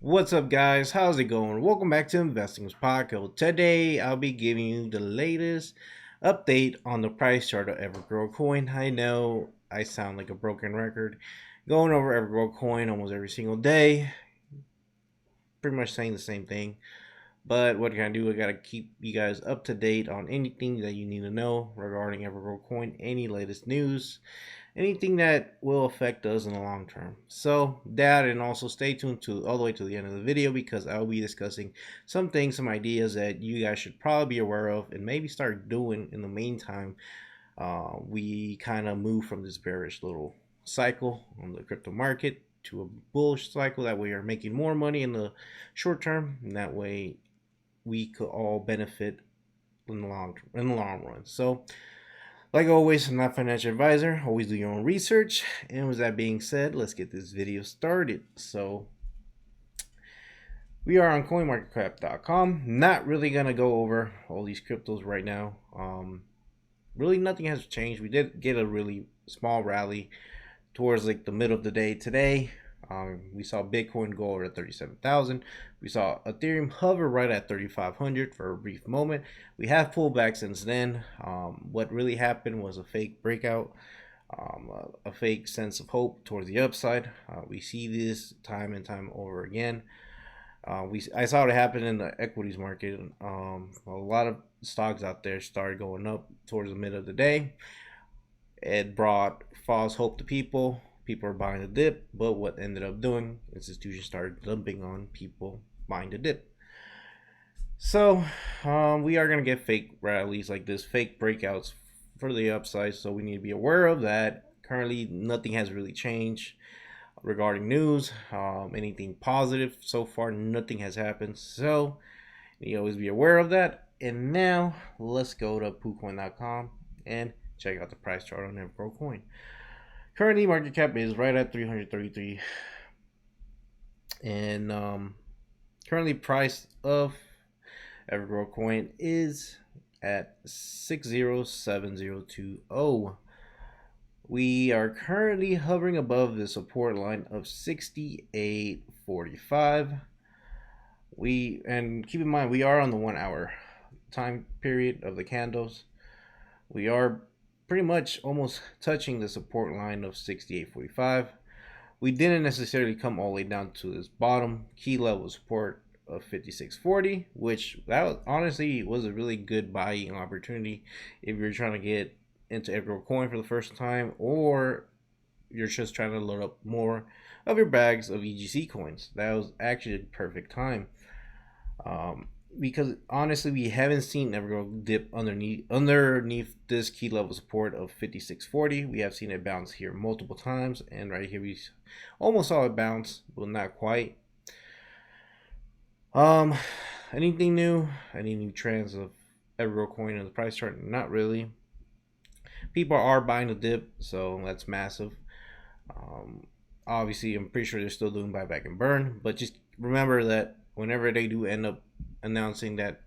What's up, guys? How's it going? Welcome back to Investing with Paco. Today, I'll be giving you the latest update on the price chart of Evergrow coin. I know I sound like a broken record going over Evergrow coin almost every single day, pretty much saying the same thing. But what can I do? I gotta keep you guys up to date on anything that you need to know regarding Evergrow coin, any latest news, anything that will affect us in the long term. So that, and also stay tuned to all the way to the end of the video because I'll be discussing some things, some ideas that you guys should probably be aware of and maybe start doing in the meantime. We kind of move from this bearish little cycle on the crypto market to a bullish cycle. That way, we are making more money in the short term, and that way we could all benefit in the long run. So like always, I'm not a financial advisor. Always do your own research. And with that being said, let's get this video started. So we are on coinmarketcap.com. Not really gonna go over all these cryptos right now. Really nothing has changed. We did get a really small rally towards like the middle of the day today. We saw Bitcoin go over at 37,000. We saw Ethereum hover right at 3,500 for a brief moment. We have pulled back since then. What really happened was a fake breakout, a fake sense of hope towards the upside. We see this time and time over again. I saw it happen in the equities market. A lot of stocks out there started going up towards the middle of the day. It brought false hope to people. People are buying the dip, but what ended up doing, institutions started dumping on people buying the dip. So we are going to get fake rallies like this, fake breakouts for the upside. So we need to be aware of that. Currently, nothing has really changed regarding news. Anything positive so far, nothing has happened. So you always be aware of that. And now let's go to poocoin.com and check out the price chart on Evergrow coin. Currently, market cap is right at 333, and currently price of Evergrow coin is at 607020. We are currently hovering above the support line of 6845. And keep in mind we are on the 1 hour time period of the candles. We are pretty much almost touching the support line of 6845. We didn't necessarily come all the way down to this bottom key level support of 5640, which that honestly was a really good buying opportunity if you're trying to get into Evergrow coin for the first time, or you're just trying to load up more of your bags of EGC coins. That was actually the perfect time. Because honestly, we haven't seen Evergrow dip underneath this key level support of 5640. We have seen it bounce here multiple times, and right here we almost saw it bounce, but not quite. Um, Anything new? Any new trends of Evergrow coin in the price chart? Not really. People are buying the dip, so that's massive. Obviously, I'm pretty sure they're still doing buyback and burn, but just remember that whenever they do end up announcing that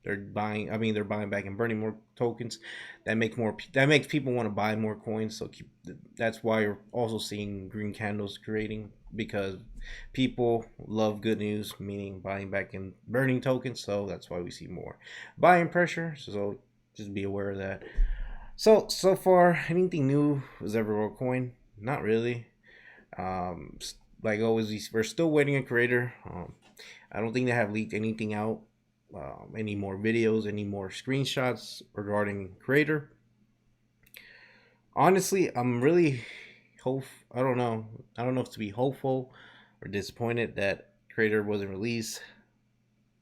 they're buying back and burning more tokens, that makes people want to buy more coins. So that's why you're also seeing green candles creating, because people love good news, meaning buying back and burning tokens. So that's why we see more buying pressure. So just be aware of that. So far, anything new was Evergrow coin? Not really. Um, like always, we're still waiting a creator. I don't think they have leaked anything out, any more videos, any more screenshots regarding creator. Honestly, I'm really hope. I don't know. I don't know if to be hopeful or disappointed that creator wasn't released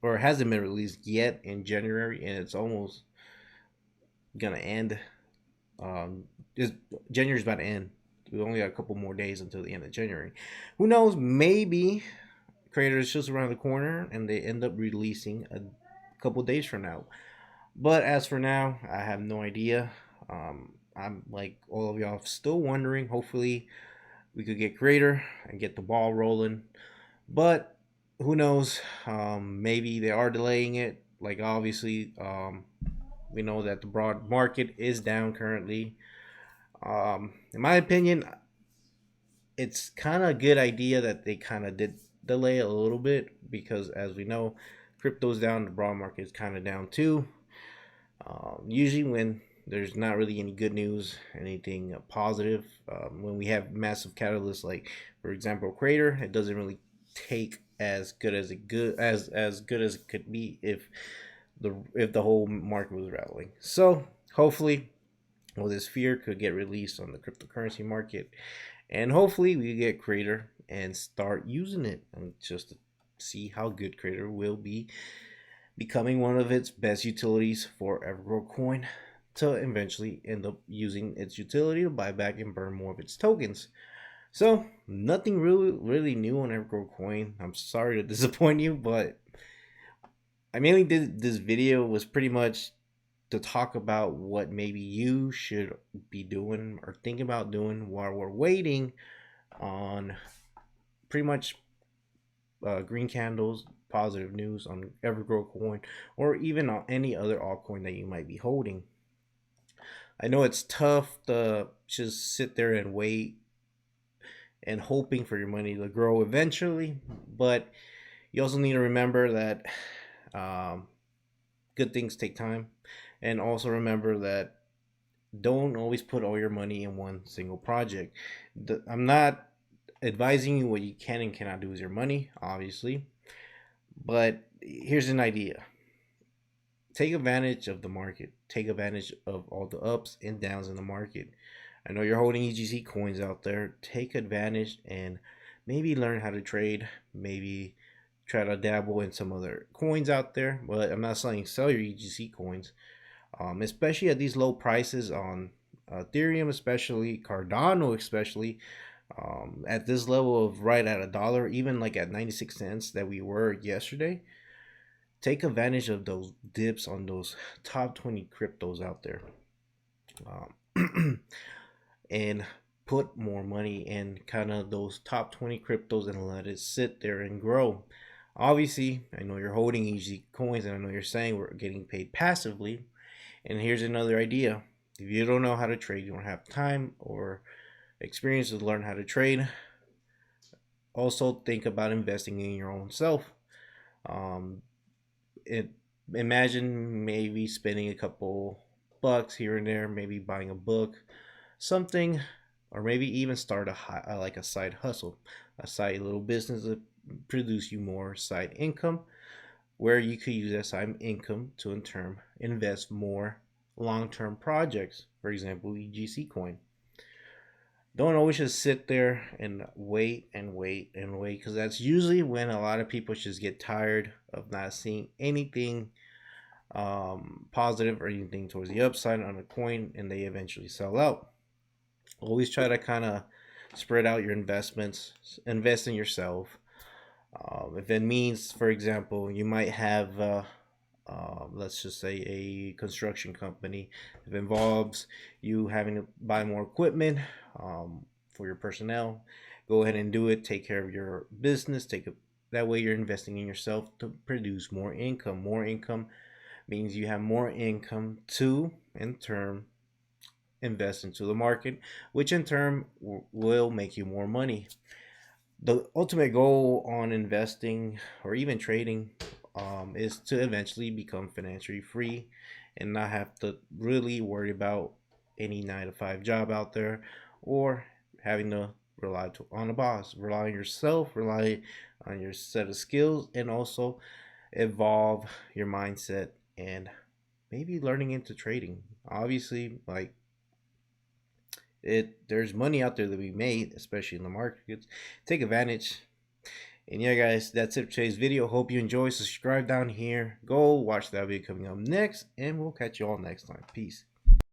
or hasn't been released yet in January, and it's almost gonna end. Um, January's about to end. We only got a couple more days until the end of January. Who knows? Maybe creator is just around the corner and they end up releasing a couple days from now. But as for now, I have no idea. I'm like all of y'all still wondering. Hopefully, we could get creator and get the ball rolling. But who knows? Maybe they are delaying it. Like obviously, we know that the broad market is down currently. In my opinion, it's kind of a good idea that they kind of did delay a little bit because, as we know, crypto's down, the broad market is kind of down too. Usually, when there's not really any good news, anything positive, when we have massive catalysts like, for example, Crater, it doesn't really take as good as as good as it could be if the whole market was rattling. So hopefully, well, this fear could get released on the cryptocurrency market, and hopefully we get Crater and start using it, and just to see how good Crater will be, becoming one of its best utilities for Evergrow coin to eventually end up using its utility to buy back and burn more of its tokens. So nothing really new on Evergrow coin. I'm sorry to disappoint you, but I mainly did this video was pretty much to talk about what maybe you should be doing or think about doing while we're waiting on pretty much green candles, positive news on Evergrow coin, or even on any other altcoin that you might be holding. I know it's tough to just sit there and wait and hoping for your money to grow eventually, but you also need to remember that um, good things take time, and also remember that don't always put all your money in one single project. I'm not advising you what you can and cannot do with your money, obviously, but here's an idea. Take advantage of the market. Take advantage of all the ups and downs in the market. I know you're holding EGC coins out there. Take advantage and maybe learn how to trade. Maybe try to dabble in some other coins out there. But I'm not saying sell your EGC coins, especially at these low prices on Ethereum, especially Cardano, especially at this level of right at $1, even like at 96 cents that we were yesterday. Take advantage of those dips on those top 20 cryptos out there, and put more money in kind of those top 20 cryptos and let it sit there and grow. Obviously, I know you're holding easy coins, and I know you're saying we're getting paid passively. And here's another idea: if you don't know how to trade, you don't have time or experience to learn how to trade, also think about investing in your own self. Um, it Imagine maybe spending a couple bucks here and there, maybe buying a book, something, or maybe even start like a side hustle, a side little business to produce you more side income, where you could use that side income to in turn invest more long-term projects. For example, EGC coin. Don't always just sit there and wait and wait and wait, because that's usually when a lot of people just get tired of not seeing anything positive or anything towards the upside on a coin, and they eventually sell out. Always try to kind of spread out your investments, invest in yourself. If it means, for example, you might have let's just say a construction company. If it involves you having to buy more equipment for your personnel, go ahead and do it. Take care of your business. That way you're investing in yourself to produce more income. More income means you have more income to, in turn, invest into the market, which in turn will make you more money. The ultimate goal on investing or even trading is to eventually become financially free and not have to really worry about any 9 to 5 job out there, or having to rely on a boss. Rely on yourself, rely on your set of skills, and also evolve your mindset and maybe learning into trading. Obviously, like there's money out there to be made, especially in the markets. Take advantage. And yeah, guys, that's it for today's video. Hope you enjoy. Subscribe down here. Go watch that video coming up next, and we'll catch you all next time. Peace.